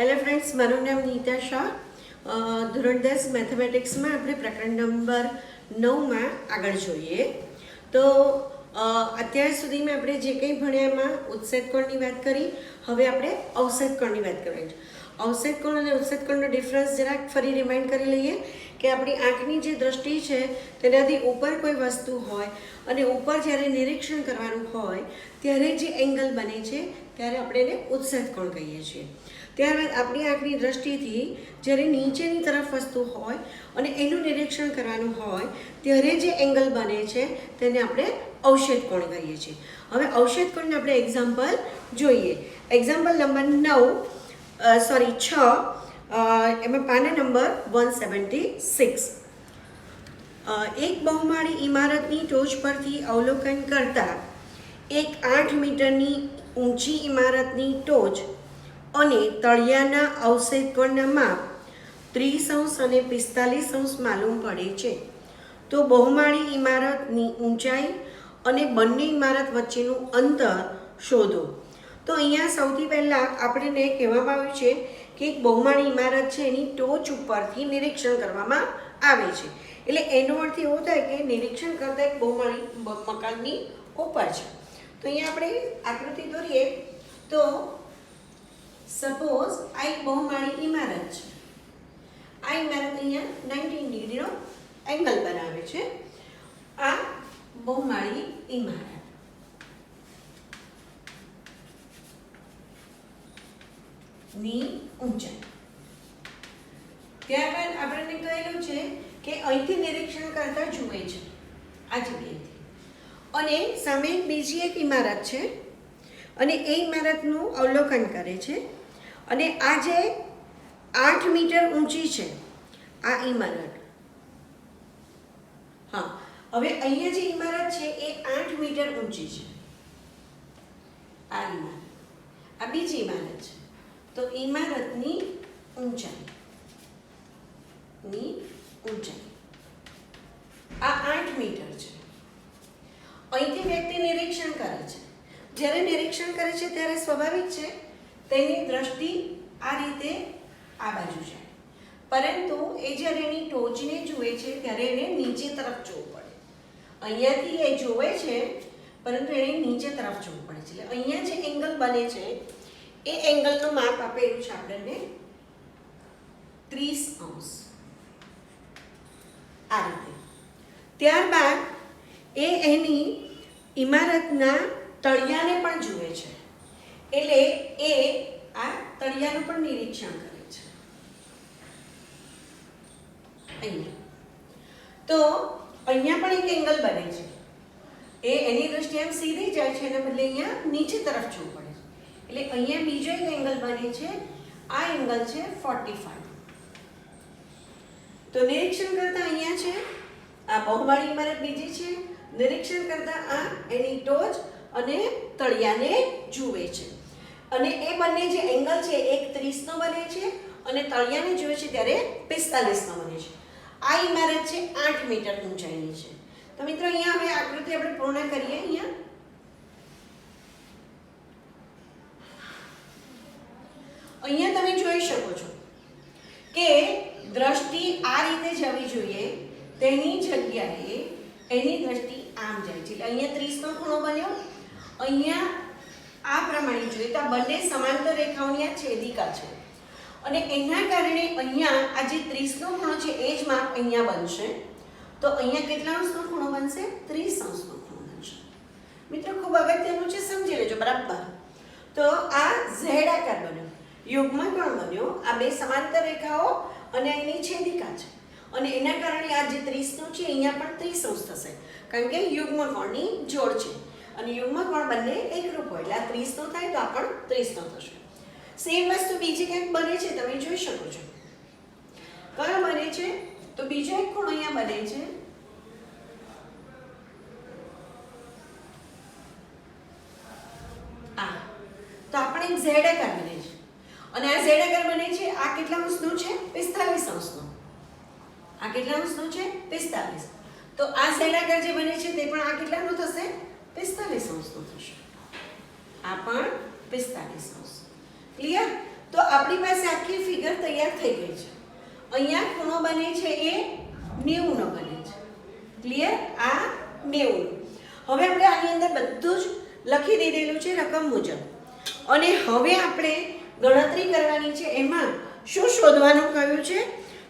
Hello friends, મારું નામ નીતા શાહ. ધોરણ 10 મેથેમેટિક્સમાં આપણે પ્રકરણ નંબર 9માં આગળ જોઈએ. તો અત્યાર સુધીમાં આપણે જે કંઈ ભણ્યા એમાં ઉત્સેદ કોણની વાત કરી. હવે આપણે અવસેદ કોણની વાત કરવાની છે. અવસેદ કોણ અને ઉત્સેદ કોણનો ડિફરન્સ જરાક ફરી રિમાઇન્ડ કરી લઈએ કે આપણી આંખની જે દ્રષ્ટિ છે તેનાથી ઉપર કોઈ વસ્તુ હોય અને ઉપર જ્યારે નિરીક્ષણ કરવાનું હોય ત્યારે જે એંગલ બને છે ત્યારે આપણે એને ઉત્સેદ કોણ કહીએ છીએ. ત્યારબાદ આપણી આંખની દ્રષ્ટિથી જ્યારે નીચેની તરફ વસ્તુ હોય અને એનું નિરીક્ષણ કરવાનું હોય ત્યારે જે એંગલ બને છે તેને આપણે અવશેદ કોણ કહીએ છીએ. હવે અવશેદ કોણને આપણે એક્ઝામ્પલ જોઈએ. એક્ઝામ્પલ નંબર 6 એમાં પાના નંબર 176. એક બહુમાળી ઇમારતની ટોચ પરથી અવલોકન કરતા એક 8 મીટરની ઊંચી ઇમારતની ટોચ અને તળિયાના અવશેદ કોણના માપ 30° અને 45° માલુમ પડે છે. તો બહુમાળી ઇમારતની ઊંચાઈ અને બંને ઇમારત વચ્ચેનું અંતર શોધો. તો અહીંયા સૌથી પહેલાં આપણને કહેવામાં આવ્યું છે કે એક બહુમાળી ઇમારત છે એની ટોચ ઉપરથી નિરીક્ષણ કરવામાં આવે છે. એટલે એનો અર્થ એવો થાય કે નિરીક્ષણ કરતા એક બહુમાળી મકાનની ઉપર છે. તો અહીંયા આપણે આકૃતિ દોરીએ તો સપોઝ આ એક બહુમાળી ઇમારત છે. આ ઇમારત અહીંયા 90 ડિગ્રીનો એંગલ બનાવે છે. આ બહુમાળી ઇમારત ની ઊંચાઈ. ત્યારબાદ આપણને કહેલું છે કે અહીંથી નિરીક્ષણ કરતા જુએ છે આ જગ્યાએથી, અને સામે બીજી એક ઇમારત છે અને એ ઇમારતનું અવલોકન કરે છે. અને આ જે 8 મીટર ઊંચી છે આ ઇમારત, હા, હવે અહીંયા જે ઇમારત છે એ 8 મીટર ઊંચી છે. આ ઇમારત, આ બીજી ઇમારત છે. તો ઇમારતની ઊંચાઈ આ 8 મીટર છે. અહીંથી વ્યક્તિ નિરીક્ષણ કરે છે. જ્યારે નિરીક્ષણ કરે છે ત્યારે સ્વાભાવિક છે તેની દ્રષ્ટિ આ રીતે આ બાજુ જાય, પરંતુ એ જ્યારે એની ટોચને જુએ છે ત્યારે એને નીચે તરફ જોવું પડે. અહીંયાથી એ જોવે છે પરંતુ એને નીચે તરફ જોવું પડે છે. એટલે અહીંયા જે એંગલ બને છે એ એંગલનું માપ આપેલું છે આપણને 30°. આ રીતે. ત્યારબાદ એ એની ઇમારતના તળિયાને પણ જુએ છે. એટલે એ આ તળિયાનું પણ નિરીક્ષણ કરે છે. અહીંયા તો અહીંયા પણ એક એંગલ બને છે. એ એની દ્રષ્ટિએ આમ સીધી જાય છે એના બદલે અહીંયા નીચે તરફ જોવું પડે છે. એટલે અહીંયા બીજો એક એંગલ બને છે. આ એંગલ છે 45. તો નિરીક્ષણ કરતા અહીંયા છે આ બહુમાળી ઇમારત બીજી છે. નિરીક્ષણ કરતા આ એની ટોચ અને તળિયાને જુએ છે. અને એ બંને જે એંગલ છે એક 30નો બને છે અને તળિયાને જુએ છે ત્યારે 45નો બને છે. આ ઇમારત છે 8 મીટર ઊંચાઈની છે. તો મિત્રો અહીંયા હવે આકૃતિ આપણે પૂર્ણ કરીએ. અહીંયા તમે જોઈ શકો છો કે દ્રષ્ટિ આ રીતે જવી જોઈએ, તેની જગ્યાએ એની દ્રષ્ટિ આમ જાય છે. એટલે અહીંયા 30નો ખૂણો બન્યો, અહીંયા આ પ્રમાણે જોઈએ તો આ બંને સમાંતર રેખાઓની આ છેદિકા છે અને એના કારણે અહીંયા આ જે 30નો ખૂણો છે એ જ માપ અહીંયા બનશે. તો અહીંયા કેટલા અંશનો ખૂણો બનશે? 30° ખૂણો બનશે. મિત્રો ખૂબ અગત્યનું છે, સમજી લેજો બરાબર. તો આ ઝેડ આકાર બન્યો, યુગ્મકોણ બન્યો. આ બે સમાંતર રેખાઓ અને એની છેદિકા છે અને એના કારણે આ જે 30નો છે અહીંયા પણ 30° થશે, કારણ કે યુગ્મકોણની જોડ છે અને યુગ્મકોણ બંને એકરૂપ હોય એટલે આ 30નો થાય તો આ પણ 30નો થશે. સેમ વસ્તુ બીજી કંઈક બને છે, તમે જોઈ શકો છો. કયો બને છે? તો બીજો એક ખૂણો અહીંયા બને છે. આ તો આપણે એક ઝેડ આકાર બને છે અને આ ઝેડ આકાર બને છે. આ કેટલા અંશનો છે? 45°નો. આ કેટલા અંશનો છે? 45. તો આ ઝેડ આકાર જે બને છે તે પણ આ કેટલાનો થશે? 45°નો થશે. આ પણ 45°. ક્લિયર? તો આપણી પાસે આખી ફિગર તૈયાર થઈ ગઈ છે. અહીંયા ખૂણો બને છે એ 90 નો બને છે. ક્લિયર? આ 90. હવે આપણે આની અંદર બધું જ લખી દીધેલું છે રકમ મુજબ. અને હવે આપણે ગણતરી કરવાની છે. એમાં શું શોધવાનું કહ્યું છે?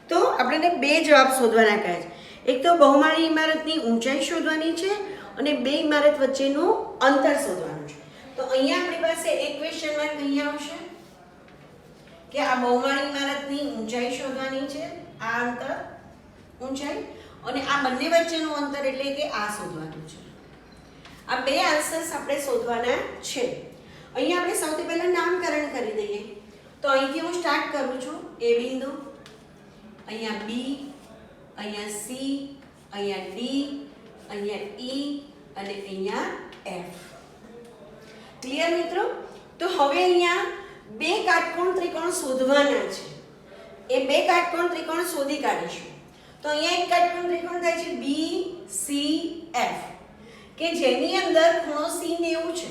તો આપણને બે જવાબ શોધવાના કહ્યા છે. એક તો બહુમાળી ઇમારતની ઊંચાઈ શોધવાની છે અને બે ઇમારત વચ્ચેનું અંતર શોધવાનું છે. તો અહીંયા આપણી પાસે એક ક્વેશ્ચન માર્ક અહીંયા આવશે કે આ બહુમાળી ઇમારતની ઊંચાઈ શોધવાની છે, આ અંતર ઊંચાઈ, અને આ બંને વચ્ચેનું અંતર એટલે કે આ શોધવાનું છે. આ બે આન્સર્સ આપણે શોધવાના છે. અહીંયા આપણે સૌથી પહેલા નામકરણ કરી દઈએ. તો અહીંથી હું સ્ટાર્ટ કરું છું. એ બિંદુ, અહીંયા બી, અહીંયા સી, અહીંયા ડી, અહીંયા ઈ અને અહીંયા એફ. ક્લિયર મિત્રો? તો હવે અહીંયા બે કાટકોણ ત્રિકોણ શોધવાના છે. એ બે કાટકોણ ત્રિકોણ શોધી કાઢીશું. તો અહીંયા એક કાટકોણ ત્રિકોણ થાય છે BCF કે જેની અંદર ખૂણો C 90 છે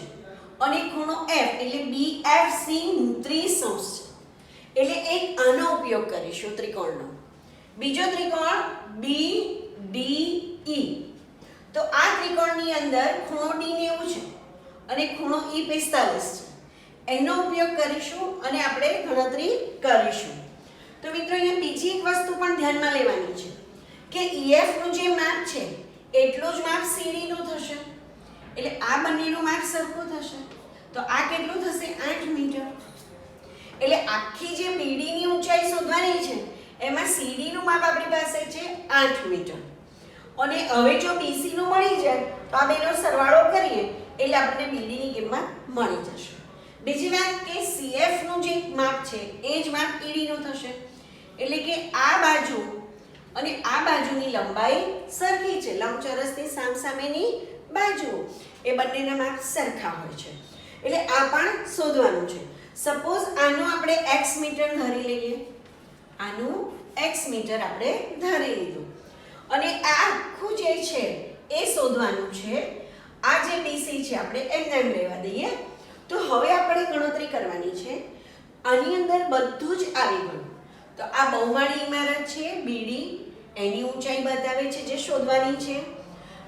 અને ખૂણો F એટલે BFC 30° છે. એટલે એક આનો ઉપયોગ કરીશું ત્રિકોણનો. બીજો ત્રિકોણ BDE. તો આ ત્રિકોણની અંદર ખૂણો D 90 છે અને ખૂણો E 45 છે. એનો ઉપયોગ કરીશું અને આપણે ગણતરી કરીશું. તો મિત્રો અહીંયા બીજી એક વસ્તુ પણ ધ્યાનમાં લેવાની છે કે EF નું જે માપ છે એટલું જ માપ CD નું થશે. એટલે આ બંનેનું માપ સરખું થશે. તો આ કેટલું થશે? 8 મીટર. એટલે આખી જે BD ની ઊંચાઈ શોધવાની છે એમાં CD નું માપ આપણી પાસે છે 8 મીટર. અને હવે જો BC નું મળી જાય તો આ બેનો સરવાળો કરીએ એટલે આપણને BD ની કિંમત મળી જશે. બીજી વાત કે CF નું જે માપ છે એ જ માપ ED નું થશે. એટલે કે આ બાજુ અને આ બાજુની લંબાઈ સરખી છે. લંબચોરસની સામસામેની બાજુ એ બંનેના માપ સરખા હોય છે. એટલે આ પણ શોધવાનું છે. સપોઝ આનું આપણે x મીટર ધરી લઈએ. આનું x મીટર આપણે ધરી લીધું અને આ આખું જે છે એ શોધવાનું છે. આ જે BC છે આપણે એમ લેવા દઈએ. તો હવે આપણે ગણતરી કરવાની છે. આની અંદર બધું જ આવી ગયું. તો આ બહુમાળી ઇમારત છે BD, એની ઊંચાઈ બતાવે છે જે શોધવાની છે.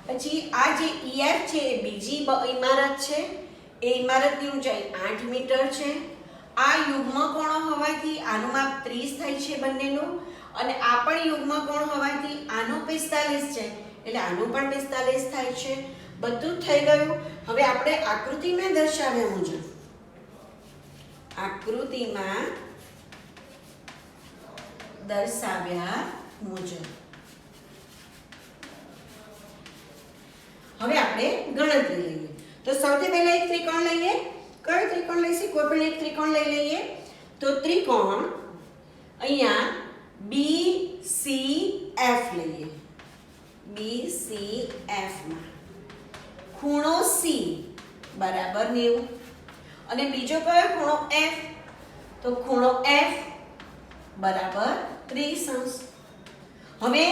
પછી આ જે EF છે એ બીજી ઇમારત છે. એ ઇમારતની ઊંચાઈ 8 મીટર છે. આ યુગ્મ કોણો હોવાથી આનું માપ 30 થાય છે બંનેનું, અને આ પણ યુગ્મ કોણ હોવાથી આનું 45 છે એટલે આનું પણ 45 થાય છે. બધું જ થઈ ગયું. હવે આપણે આકૃતિમાં દર્શાવ્યા મુજબ હવે આપણે ગણતરી લઈએ. તો સૌથી પહેલા એક ત્રિકોણ લઈએ. કયો ત્રિકોણ લઈશું? કોઈ પણ એક ત્રિકોણ લઈ લઈએ. તો ત્રિકોણ અહીંયા BCF લઈએ. BCF માં ખૂણો C બરાબર 90 અને બીજો કયો ખૂણો F? તો ખૂણો F બરાબર 30°. હવે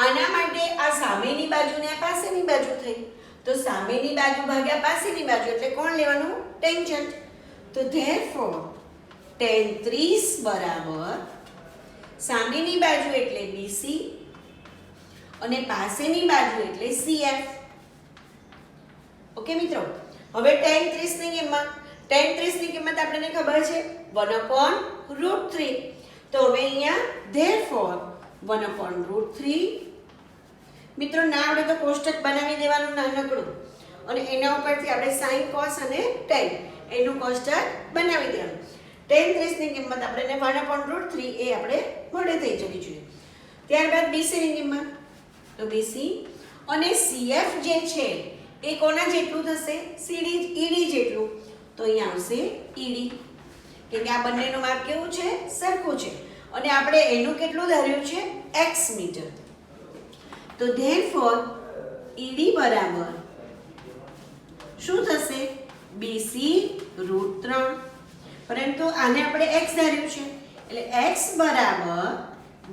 આના માટે આ સામેની બાજુ ને આ પાસેની બાજુ થઈ. તો સામેની બાજુ ભાગ્યા પાસેની બાજુ એટલે કોણ લેવાનું? ટેન્જન્ટ. તો therefore tan 30 બરાબર સામેની બાજુ એટલે BC અને પાસેની બાજુ એટલે CF. ઓકે મિત્રો? હવે tan 30 ની કિંમત આપણને ખબર છે 1/√3. તો હવે અહીંયા therefore 1/√3. મિત્રો ના આવડે તો કોષ્ટક બનાવી દેવાનું નાનકડું અને એના ઉપરથી આપણે sin, cos અને tan એનું કોષ્ટક બનાવી દેવાનું. tan 30 ની કિંમત આપણને 1/√3 એ આપણે મોઢે થઈ જવી જોઈએ. ત્યારબાદ BC ની કિંમત. તો BC અને CF જે છે એ કોના જેટલું થશે? ED જેટલું. તો અહીંયા આવશે ED. કેમ કે આ બંનેનું માપ કેવું છે? સરખું છે. અને આપણે એનું કેટલું ધાર્યું છે? x metre. તો therefore ED બરાબર શું થશે? BC√3. પરંતુ આને આપણે x ધાર્યું છે એટલે x બરાબર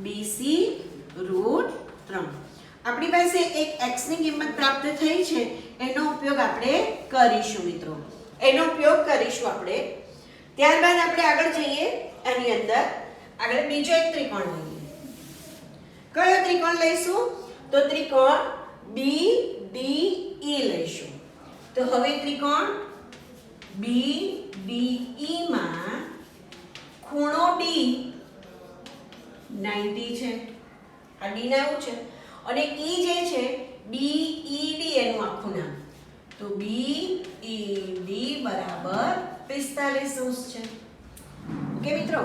BC√3. આપણી પાસે એક x ની કિંમત પ્રાપ્ત થઈ છે. એનો ઉપયોગ આપણે કરીશું મિત્રો. ત્યારબાદ આપણે આગળ જઈએ આની અંદર આગળ બીજો એક ત્રિકોણ લઈએ. કયો ત્રિકોણ લઈશું? તો ત્રિકોણ BDE લઈશું. તો હવે ત્રિકોણ BDE માં ખૂણો D 90 છે. આ D ના એવું છે અને E જે છે BED એનું આખું નામ. તો BED બરાબર 45 અંશ છે. ઓકે મિત્રો,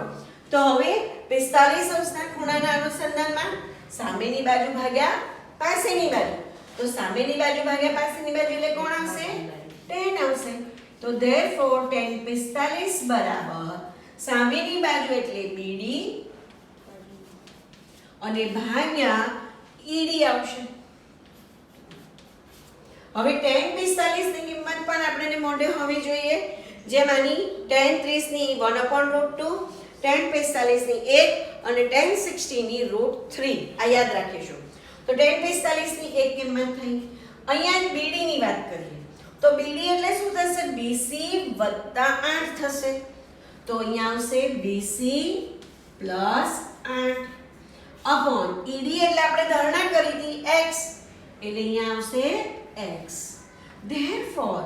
તો હવે 45 અંશના ખૂણાના અનુસંધાનમાં સામેની બાજુ ભાગ્યા પાસેની બાજુ. તો સામેની બાજુ ભાગ્યા પાસેની બાજુ એટલે કોણ આવશે? tan આવશે. તો therefore tan 45 બરાબર સામેની બાજુ એટલે BD અને ભાગ્યા ED આવશે. હવે tan 45 ની કિંમત પણ આપણને મોઢે હોવી જોઈએ. જેમ આની tan 30 ની 1/√2, tan 45 ની 1 અને tan 60 ની √3 આ યાદ રાખીશું. તો tan 45 ની એક કિંમત થઈ. અહીંયા BD ની વાત કરીએ તો BD એટલે શું થશે? BC + 8 થશે. તો અહીંયા આવશે BC + 8 upon ED એટલે આપણે ધારણા કરી હતી x એટલે અહીંયા આવશે x. therefore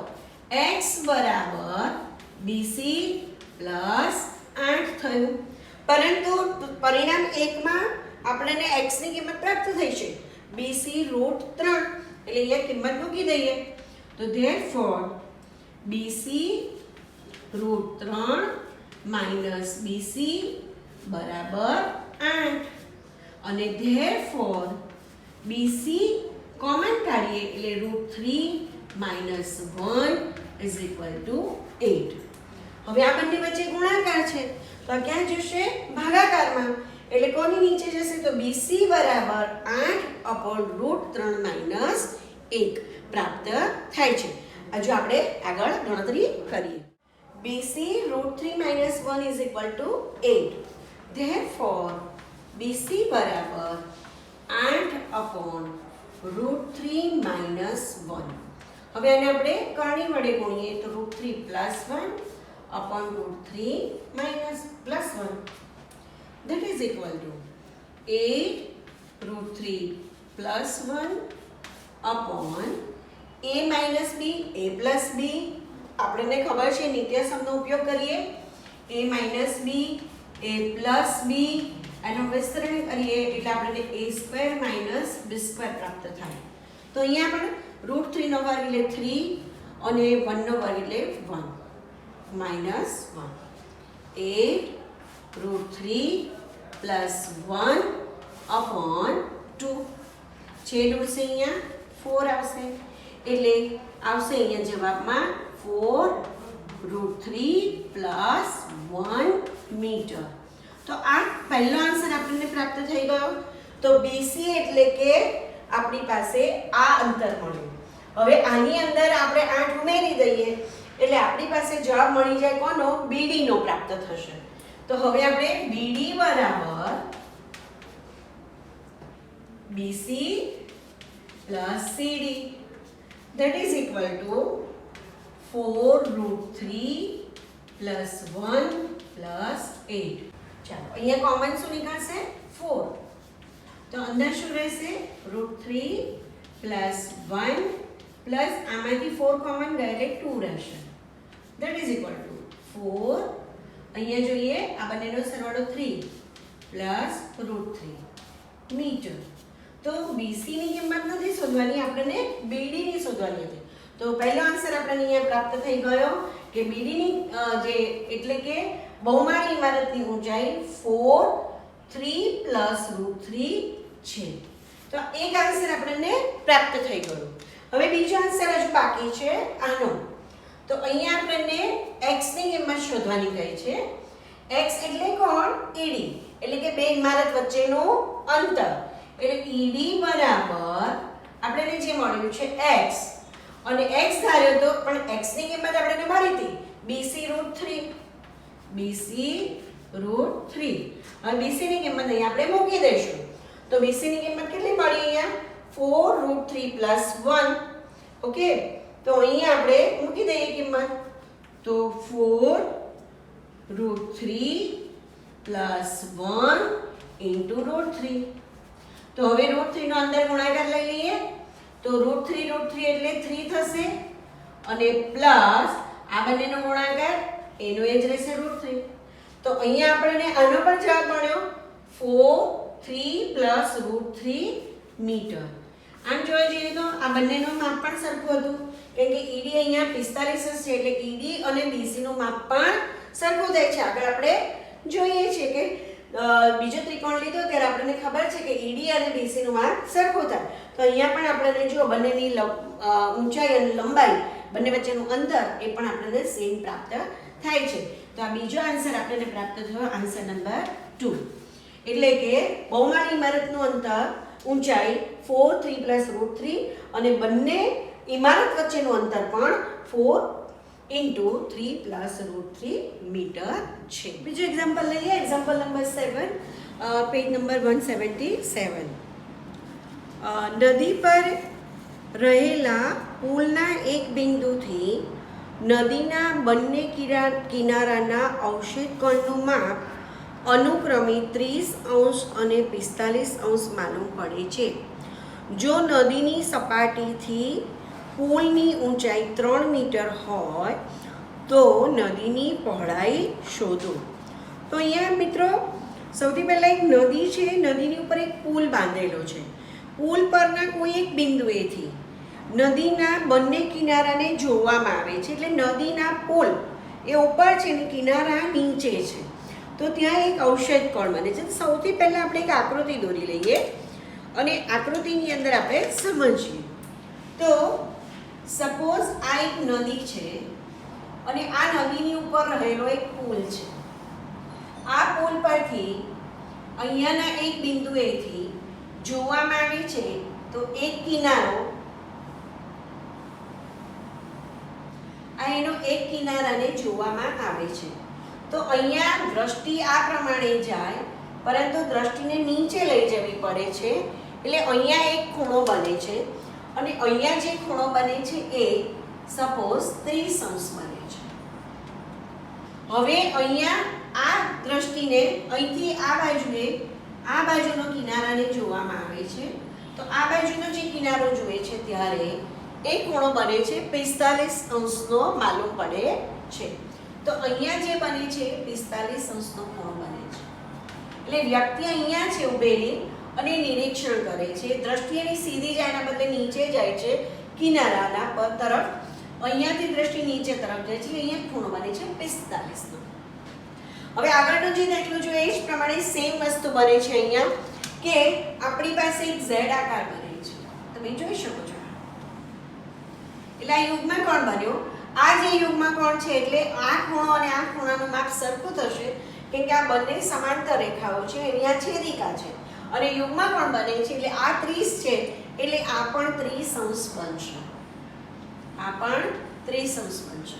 x બરાબર BC + 8 થયું. પરંતુ પરિણામ 1 માં આપણને x ની કિંમત પ્રાપ્ત થઈ છે BC √3 એટલે અહીંયા કિંમત મૂકી દઈએ. તો therefore BC √3 - BC બરાબર 8 અને therefore BC કોમન કાઢીએ એટલે √3 - 1 = 8. હવે આ બંને વચ્ચે ગુણાકાર છે તો આ ક્યાં જશે? ભાગાકારમાં. એટલે કોની નીચે જશે? તો BC બરાબર 8/√3 - 1 પ્રાપ્ત થાય છે. હજુ આપણે આગળ ગણતરી કરીએ. BC √3 - 1 = 8. therefore BC બરાબર 8/√3 - 1. હવે આને આપણે કરણી વડે ગુણીએ તો √3 + 1 /√3 - +1 that is equal to 8√3 + 1 upon a - b a + b. આપણને ખબર છે નિત્યસમનો ઉપયોગ કરીએ. a - b a + b એનો વિસ્તરણ કરીએ એટલે આપણને a² - b² પ્રાપ્ત થાય. તો અહીંયા પણ √3 નો વર્ગ એટલે 3 અને 1 નો વર્ગ એટલે 1 - 1 8√3 + 1 upon 2 છેદ ઉડશે અહીંયા 4 આવશે એટલે આવશે અહીંયા જવાબમાં 4√3 + 1 મીટર. તો આ પહેલો આન્સર આપણને પ્રાપ્ત થઈ ગયો. તો BC એટલે કે આપણી પાસે આ અંતર મળ્યું. હવે આની અંદર આપણે 8 ઉમેરી દઈએ એટલે આપણી પાસે જવાબ મળી જાય કોનો? BD નો પ્રાપ્ત થશે. તો હવે આપણે BD બરાબર BC + CD that is equal to 4√3 + 1 + 8. ચાલો અહીંયા કોમન શું નીકળશે? 4. તો અંદર શું રહેશે? √3 + 1 પ્લસ આમાંથી 4 કોમન ગયા એટલે 2 રહેશે. that is equal to 4 અહીંયા જોઈએ આ બંનેનો સરવાળો 3 + √3 મીટર. તો BC ની કિંમત નથી શોધવાની, આપણને BD ની શોધવાની હતી. તો પહેલો આન્સર આપણને અહીંયા પ્રાપ્ત થઈ ગયો કે BD ની જે એટલે કે બહુમાળી ઇમારતની ઊંચાઈ 4 3 + √3 છે. તો એક આન્સર આપણને પ્રાપ્ત થઈ ગયો. હવે બીજો આન્સર હજુ બાકી છે આનો. તો અહીંયા આપણને x ની કિંમત શોધવાની કહી છે. x એટલે કોણ? ED એટલે કે બે ઇમારત વચ્ચેનું અંતર. એટલે ED બરાબર આપણને જે મળ્યું છે x અને x ધાર્યો તો પણ x ની કિંમત આપણને મળી હતી BC √3 BC √3. હવે BC ની કિંમત અહીંયા આપણે મૂકી દઈશું. તો BC ની કિંમત કેટલી મળી અહીંયા? 4√3 + 1. ઓકે, તો અહીંયા આપણે મૂકી દઈએ કિંમત. તો 4 √3 પ્લસ 1 ઇન્ટુ √3. તો હવે √3 નો અંદર ગુણાકાર લઈ લઈએ. તો √3 એટલે 3 થશે અને પ્લસ આ બંનેનો ગુણાકાર એનો એ જ રહેશે √3. તો અહીંયા આપણને આનો પણ જવાબ મળ્યો 4 3 +√3 મીટર. આમ જોવા જઈએ તો આ બંનેનું માપ પણ સરખું હતું, કેમ કે ED અહીંયા 45 છે એટલે ED અને BC નું માપ પણ સરખું થાય છે. આગળ આપણે જોઈએ છે કે બીજો ત્રિકોણ લીધો ત્યારે આપણને ખબર છે કે ED અને BC નું માપ સરખું થાય. તો અહીંયા પણ આપણને જો બંનેની ઊંચાઈ અને લંબાઈ બંને વચ્ચેનું અંતર એ પણ આપણને સેમ પ્રાપ્ત થાય છે. તો આ બીજો આન્સર આપણને પ્રાપ્ત થયો, આન્સર નંબર 2. એટલે કે બહુમાળી ઇમારતનું અંતર ઊંચાઈ 4 3 +√3 અને બંને ઇમારત વચ્ચેનું અંતર પણ 4 × 3 +√3 મીટર છે. બીજું એક્ઝામ્પલ લઈએ. Example number 7, page number 177. નદી પર રહેલા પુલના એક બિંદુથી નદીના બંને કિનારાના અવશેષ કોણનું માપ અનુક્રમે 30° અને 45° માલુમ પડે છે. જો નદીની સપાટીથી પુલની ઊંચાઈ 3 મીટર હોય તો નદીની પહોળાઈ શોધો. તો અહીંયા મિત્રો સૌથી પહેલાં એક નદી છે, નદીની ઉપર એક પુલ બાંધેલો છે. પુલ પરના કોઈ એક બિંદુએથી નદીના બંને કિનારાને જોવામાં આવે છે. એટલે નદીના પુલ એ ઉપર છે ને કિનારા નીચે છે. તો ત્યાં એક અવશેષ કોણ બને છે. સૌથી પહેલાં આપણે એક આકૃતિ દોરી લઈએ અને આકૃતિની અંદર આપણે સમજીએ. તો સપોઝ આ એક નદી છે અને આ નદીની ઉપર રહેલો એક પુલ છે. આ પુલ પરથી અહીંયાના એક બિંદુએથી જોવામાં આવે છે તો એક કિનારો, આ એનો એક કિનારાને જોવામાં આવે છે. તો અહીંયા દ્રષ્ટિ આ પ્રમાણે જાય, પરંતુ દ્રષ્ટિને નીચે લઈ જવી પડે છે. એટલે અહીંયા એક ખૂણો બને છે અને અહીંયા જે ખૂણો બને છે એ સપોઝ 30° બને છે. હવે અહીંયા આ દ્રષ્ટિને અહીંથી આ બાજુનો કિનારાને જોવામાં આવે છે. તો આ બાજુનો જે કિનારો જોઈએ છે ત્યારે એક ખૂણો બને છે 45° માલુમ પડે છે. તો અહીંયા જે બને છે 45° ખૂણો બને છે. એટલે વ્યક્તિ અહીંયા છે ઊભેલી અને નિરીક્ષણ કરે છે. દ્રષ્ટિ એની સીધી જાય એના બદલે નીચે જાય છે કિનારાના તરફ. અહીંયાથી દ્રષ્ટિ નીચે તરફ જાય છે. અહીંયા ખૂણો બને છે 45°. હવે આગળનો જે દાખલો જોઈએ એ જ પ્રમાણે સેમ વસ્તુ બને છે અહીંયા કે આપણી પાસે એક Z આકાર બને છે. તમે જોઈ શકો છો. એટલે આ યુગ્મ કોણ બન્યો. આ જે યુગ્મ કોણ છે એટલે આ ખૂણો અને આ ખૂણાનું માપ સરખું થશે, કેમ કે આ બંને સમાંતર રેખાઓ છે, અહીંયા છેદિકા છે અને યુગ્મ કોણ બને છે. એટલે આ 30 છે એટલે આ પણ 30° બનશે. આ પણ 30° બનશે.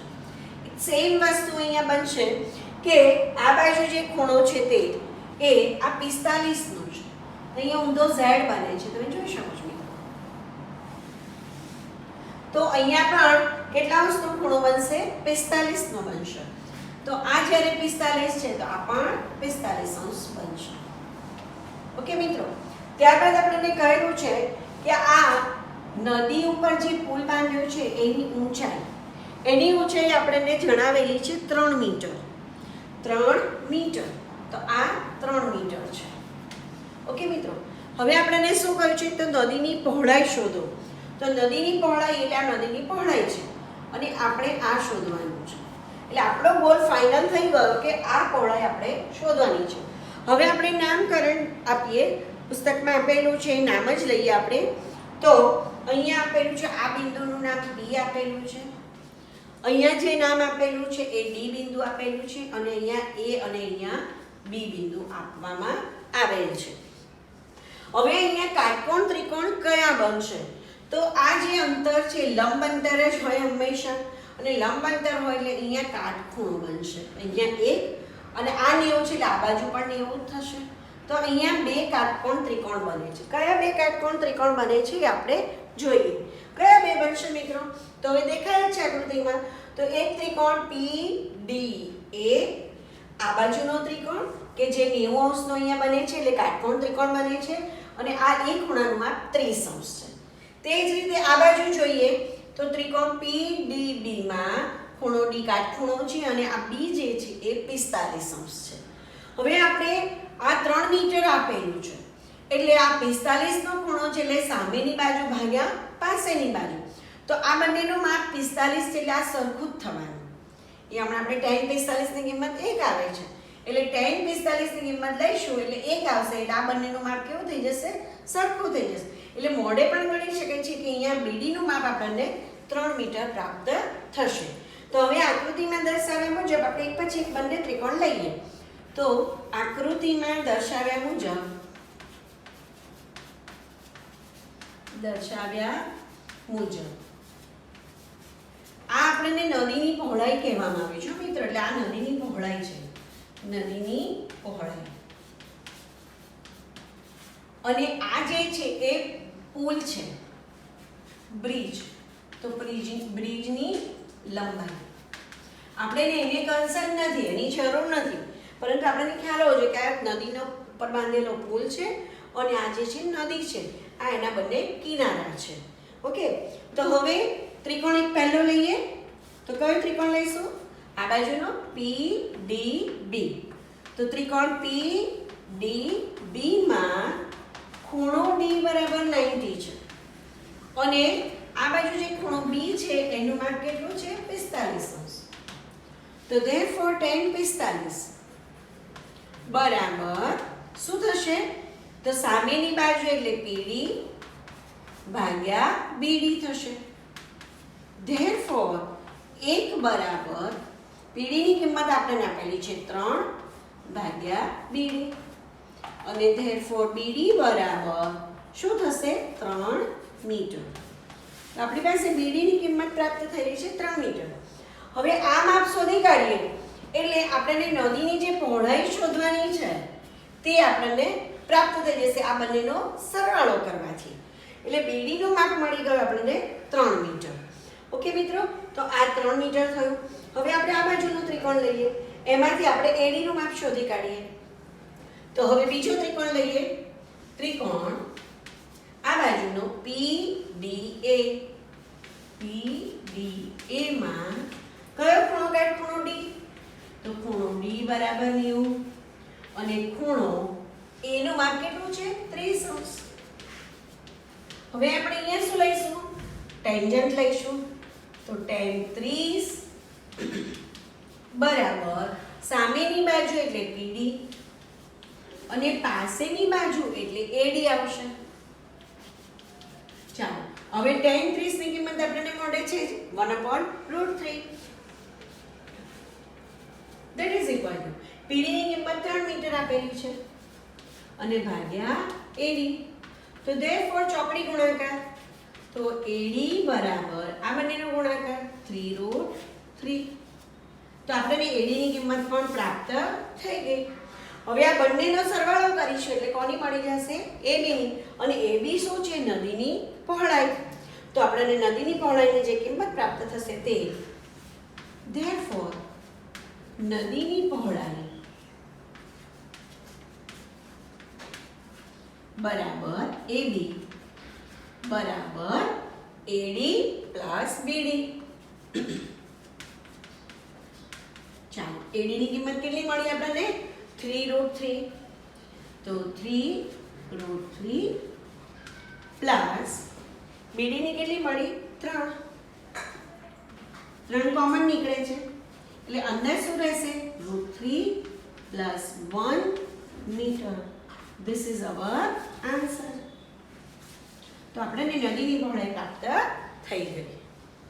સેમ વસ્તુ અહીંયા બનશે કે આ બાજુ જે ખૂણો છે તે એ આ 45 નો છે. અહીંયા ઊંધો Z બને છે, તમે જોઈ શકો છો. તો અહીંયા પણ કેટલા અંશનો ખૂણો બનશે? 45 નો બનશે. તો આ જ્યારે 45 છે તો આ પણ 45° બનશે. ઓકે મિત્રો, ત્યારબાદ આપણને કહેલું છે કે આ નદી ઉપર જે પુલ બાંધ્યો છે એની ઊંચાઈ આપણને જણાવેલી છે 3 મીટર. 3 મીટર. તો આ 3 મીટર છે. ઓકે મિત્રો, હવે આપણને શું કહ્યું છે? તો નદીની પહોળાઈ શોધો. તો નદીની પહોળાઈ એટલે આ નદીની પહોળાઈ છે અને આપણે આ શોધવાનું છે. એટલે આપણો ગોલ ફાઇનલ થઈ ગયો કે આ પહોળાઈ આપણે શોધવાની છે. હવે આપણે નામકરણ આપીએ. પુસ્તકમાં આપેલું છે એ નામ જ લઈએ આપણે. તો અહીંયા આપેલું છે આ બિંદુનું નામ B આપેલું છે. અહીંયા જે નામ આપેલું છે એ D બિંદુ આપેલું છે અને અહીંયા A અને અહીંયા B બિંદુ આપવામાં આવેલ છે. હવે અહીંયા કાટકોણ ત્રિકોણ કયા બનશે? તો આ જે અંતર છે લંબ અંતર જ હોય હંમેશા, અને લંબ અંતર હોય એટલે અહીંયા કાટખૂણો બનશે. અહીંયા એક અને આ 90 છે એટલે આ બાજુ પણ 90 જ થશે. તો અહીંયા બે કાટકોણ ત્રિકોણ બને છે. કયા બે કાટકોણ ત્રિકોણ બને છે એ આપણે જોઈએ. કયા બે બનશે મિત્રો? તો હવે દેખાય છે આકૃતિમાં. તો એક ત્રિકોણ PDA આ બાજુનો ત્રિકોણ કે જે 90 અંશનો અહીંયા બને છે એટલે કાટકોણ ત્રિકોણ બને છે અને આ એ ખૂણાનું માપ 30 અંશ છે. તે જ રીતે આ બાજુ જોઈએ તો ત્રિકોણ PDB માં ખૂણો D કાટખૂણો છે અને આ B જે છે એ 45 અંશ છે. હવે આપણે આ 3 મીટર આપેલું છે એટલે આ 45 નો ખૂણો છે એટલે સામેની બાજુ ભાગ્યા પાસેની બાજુ. તો આ બંનેનું માપ 45 છે એટલે આ સરખું જ થવાનું. એ હમણાં આપણે tan 45 ની કિંમત 1 આવે છે એટલે tan 45 ની કિંમત લઈશું એટલે 1 આવશે એટલે આ બંનેનું માપ કેવું થઈ જશે? સરખું થઈ જશે. એટલે મોઢે પણ ગણી શકે છે કે અહીંયા BD નું માપ આપણને 3 મીટર પ્રાપ્ત થશે. તો હવે આકૃતિમાં દર્શાવ્યા મુજબ આપણે એક પછી એક બંને ત્રિકોણ લઈએ. તો આકૃતિમાં દર્શાવ્યા મુજબ આ આપણને નદીની પહોળાઈ કહેવામાં આવે છે મિત્રો. એટલે આ નદીની પહોળાઈ છે, નદીની પહોળાઈ. અને આ જે છે એ પુલ છે, બ્રિજ. તો બ્રિજની લંબાઈ આપણે એને કન્સર્ન નથી, એની જરૂર નથી, પરંતુ આપણને ખ્યાલ હોવો જોઈએ કે આ નદીનો ઉપર બાંધેલો પુલ છે અને આ જે છે નદી છે, આ એના બંને કિનારા છે. ઓકે, તો હવે ત્રિકોણ એક પહેલો લઈએ. તો કયો ત્રિકોણ લઈશું? આ બાજુનો PDB. તો ત્રિકોણ PDB માં ખૂણો D બરાબર 90 છે અને આ બાજુ જે ખૂણો B છે એનું માપ કેટલું છે? 45 અંશ. તો therefore tan 45 બરાબર શું થશે? તો સામેની બાજુ એટલે PD ભાગ્યા BD થશે. therefore 1 બરાબર PD ની કિંમત આપણને આપેલી છે 3 ભાગ્યા BD અને therefore BD બરાબર શું થશે? 3 મીટર. તો આપણી પાસે BD ની કિંમત પ્રાપ્ત થઈ રહી છે 3 મીટર. હવે આ માપ શોધી કાઢીએ એટલે આપણને નદીની જે પહોળાઈ શોધવાની છે તે આપણને પ્રાપ્ત થઈ જશે આ બંનેનો સરવાળો કરવાથી. એટલે BD નું માપ મળી ગયું આપણને 3 મીટર. ઓકે મિત્રો, તો આ 3 મીટર થયું. હવે આપણે આ બાજુનું ત્રિકોણ લઈએ, એમાંથી આપણે AD નું માપ શોધી કાઢીએ. તો હવે બીજો ત્રિકોણ લઈએ. ત્રિકોણ આ બાજુનો PDA. PDA માં કયો ખૂણો કાટખૂણો D? તો ખૂણો D બરાબર 90 અને ખૂણો A નું માપ કેટલું છે? 30 અંશ. હવે આપણે અહીંયા શું લઈશું? ટેન્જન્ટ લઈશું. તો tan 30 બરાબર સામેની બાજુ એટલે PD અને પાસેની બાજુ એટલે AD આવશે. ચાલો, હવે tan 30 ની કિંમત આપણને મળે છે 1/√3. that is equal to PD ની કિંમત 3 મીટર આપેલી છે અને ભાગ્યા AD. તો therefore ચોકડી ગુણાકાર. તો AD બરાબર આ બંનેનો ગુણાકાર 3√3. તો આપણને AD ની કિંમત પણ પ્રાપ્ત થઈ ગઈ. હવે આ બંનેનો સરવાળો કરીશું એટલે કોની મળી જશે? AB ની. અને AB શું છે? નદીની પહોળાઈ. તો આપણને નદીની પહોળાઈની જે કિંમત પ્રાપ્ત થશે તે therefore નદીની પહોળાઈ બરાબર AB બરાબર AD પ્લસ BD. ચાલો, AD ની કિંમત કેટલી મળી આપણને? 3√3. તો 3√3 પ્લસ BD ની કેટલી મળી? 3. 3 કોમન નીકળે છે એટલે અંદર શું રહેશે? √3 plus 1 metre. This is our answer. તો આપણને નદીની પહોળાઈ પ્રાપ્ત થઈ ગઈ.